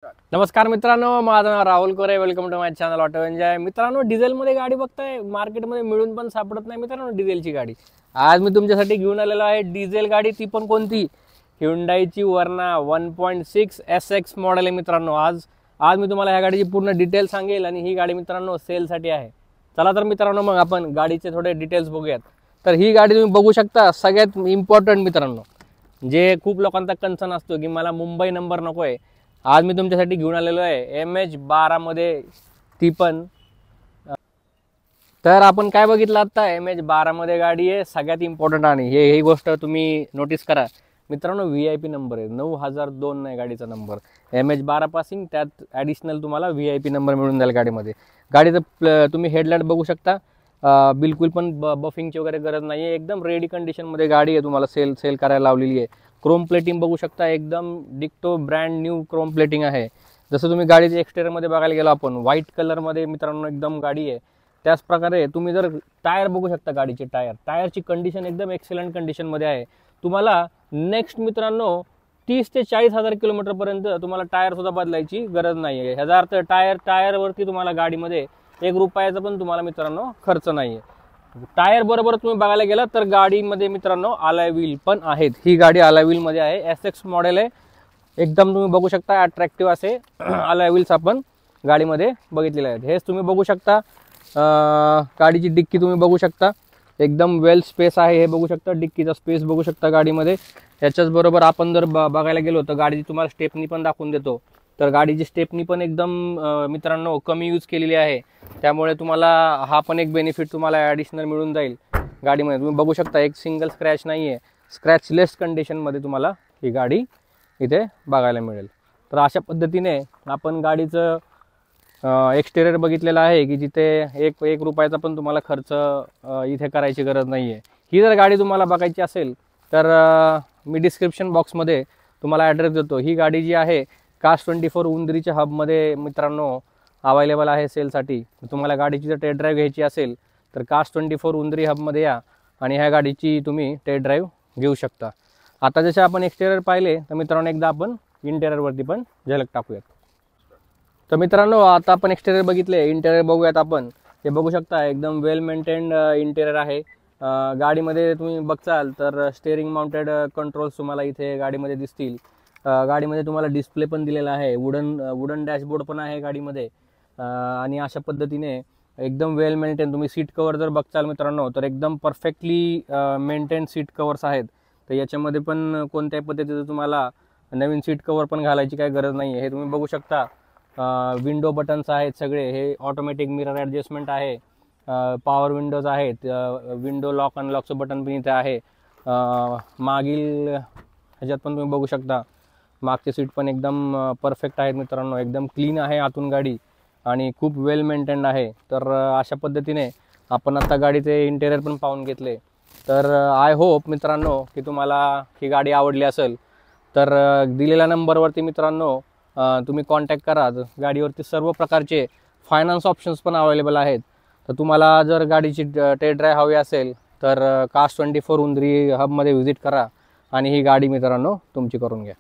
नमस्कार मित्रांनो, माझं नाव Rahul Kore. Welcome to my channel auto enjoy. मित्रांनो, डिझेलमध्ये गाडी बघताय, मार्केटमध्ये मिळून पण सापडत नाही मित्रांनो डिझेलची गाडी. आज मी तुमच्यासाठी घेऊन आलेलो आहे डिझेल गाडी, ती पण कोणती, ह्युंडाईची वर्ना 1.6 SX मॉडेल आहे मित्रांनो. आज मी तुम्हाला ह्या गाडीची पूर्ण डिटेल सांगेल आणि ही गाडी मित्रांनो सेलसाठी आहे. चला तर मित्रांनो, मग आपण गाडीचे थोडे डिटेल्स बघूयात. तर ही गाडी तुम्ही बघू शकता. सगळ्यात इम्पॉर्टंट मित्रांनो, जे खूप लोकांचा कन्सर्न असतो की मला मुंबई नंबर नको आहे, आज मी तुमच्यासाठी घेऊन आलेलो आहे MH12 मध्ये, ती पण. तर आपण काय बघितलं आता, MH12 मध्ये गाडी आहे. सगळ्यात इम्पॉर्टंट आणि ही गोष्ट तुम्ही नोटीस करा मित्रांनो, VIP नंबर आहे. 9002 नाही गाडीचा नंबर, MH12 पासिंग. त्यात ॲडिशनल तुम्हाला VIP नंबर मिळून जाईल गाडीमध्ये. गाडीचं तुम्ही हेडलाईट बघू शकता, बिलकुल पण बफिंगची वगैरे गरज नाही आहे. एकदम रेडी कंडिशनमध्ये गाडी आहे, तुम्हाला सेल करायला लावलेली आहे. क्रोम प्लेटिंग बघू शकता, एकदम डिक्टो ब्रँड न्यू क्रोम प्लेटिंग आहे. जसं तुम्ही गाडीच्या एक्सटेरियरमध्ये बघायला गेलो आपण, व्हाईट कलरमध्ये मित्रांनो एकदम गाडी आहे. त्याच प्रकारे तुम्ही जर टायर बघू शकता, गाडीचे टायरची कंडिशन एकदम एक्सलंट कंडिशनमध्ये आहे. तुम्हाला नेक्स्ट मित्रांनो 30 ते 40 हजार किलोमीटरपर्यंत तुम्हाला टायरसुद्धा बदलायची गरज नाही आहे. ह्याचा अर्थ टायरवरती तुम्हाला गाडीमध्ये 1 रुपयाचा पण तुम्हाला मित्रांनो खर्च नाही आहे. टायर बरोबर तुम्ही बघायला गेला तर गाडीमध्ये मित्रांनो अलॉय व्हील पण आहेत. ही गाडी अलॉय व्हीलमध्ये आहे, SX मॉडेल आहे. एकदम तुम्ही बघू शकता अट्रॅक्टिव्ह असे अलॉय व्हील्स आपण गाडीमध्ये बघितलेले आहेत. हेच तुम्ही बघू शकता, गाडीची डिक्की तुम्ही बघू शकता, एकदम वेल स्पेस आहे. हे बघू शकता, डिक्कीचा स्पेस बघू शकता गाडीमध्ये. याच्याच बरोबर आपण जर बघायला गेलो तर गाडीची तुम्हाला स्टेपनी पण दाखवून देतो. तर गाडीची स्टेपनी पण एकदम मित्रांनो कमी यूज केलेली आहे, त्यामुळे तुम्हाला हा पण एक बेनिफिट तुम्हाला ॲडिशनल मिळून जाईल गाडीमध्ये. तुम्ही बघू शकता, एक सिंगल स्क्रॅच नाही आहे, स्क्रॅचलेस कंडिशनमध्ये तुम्हाला ही गाडी इथे बघायला मिळेल. तर अशा पद्धतीने आपण गाडीचं एक्सटेरियर बघितलेलं आहे की जिथे एक रुपयाचा पण तुम्हाला खर्च इथे करायची गरज नाही आहे. ही जर गाडी तुम्हाला बघायची असेल तर मी डिस्क्रिप्शन बॉक्समध्ये तुम्हाला ॲड्रेस देतो. ही गाडी जी आहे Cars24 उंदरीच्या हबमध्ये मित्रांनो अवेलेबल आहे सेलसाठी. तुम्हाला गाडीची जर टेस्ट ड्राईव्ह घ्यायची असेल तर Cars24 उंदरी हबमध्ये या आणि ह्या गाडीची तुम्ही टेस्ट ड्राईव्ह घेऊ शकता. आता जसे आपण एक्सटेरियर पाहिले तर मित्रांनो एकदा आपण इंटेरियरवरती पण झलक टाकूयात. तर मित्रांनो आता आपण एक्सटेरियर बघितले, इंटेरियर बघूयात आपण. हे बघू शकता, एकदम वेल मेंटेन्ड इंटेरियर आहे. गाडीमध्ये तुम्ही बघचाल तर स्टेअरिंग माउंटेड कंट्रोल्स तुम्हाला इथे गाडीमध्ये दिसतील. गाडीमध्ये तुम्हाला डिस्प्ले पण दिलेला आहे, वुडन डॅशबोर्ड पण आहे गाडीमध्ये. आणि अशा पद्धतीने एकदम वेल मेंटेन. तुम्ही सीट कवर जर बघचाल मित्रांनो तर एकदम परफेक्टली मेंटेन सीट कवर्स आहेत. तर याच्यामध्ये पण कोणत्याही पद्धतीचं तुम्हाला नवीन सीट कवर पण घालायची काही गरज नाही आहे. हे तुम्ही बघू शकता, विंडो बटन्स आहेत सगळे, हे ऑटोमॅटिक मिरर ॲडजस्टमेंट आहे, पॉवर विंडोज आहेत, विंडो लॉक अनलॉकचं बटन पण इथे आहे. मागील ह्याच्यात पण तुम्ही बघू शकता, मागचे सीट पण एकदम परफेक्ट आहेत मित्रांनो. एकदम क्लीन आहे आतून गाडी आणि खूप वेल मेंटेन्ड आहे. तर अशा पद्धतीने आपण आता गाडीचे इंटेरियर पण पाहून घेतले. तर आय होप मित्रांनो की तुम्हाला ही गाडी आवडली असेल. तर दिलेल्या नंबरवरती मित्रांनो तुम्ही कॉन्टॅक्ट करा. गाडीवरती सर्व प्रकारचे फायनान्स ऑप्शन्स पण अवेलेबल आहेत. तर तुम्हाला जर गाडीची टेस्ट ड्राईव्ह हवी असेल तर Cars24 उंदरी हबमध्ये व्हिजिट करा आणि ही गाडी मित्रांनो तुमची करून घ्या.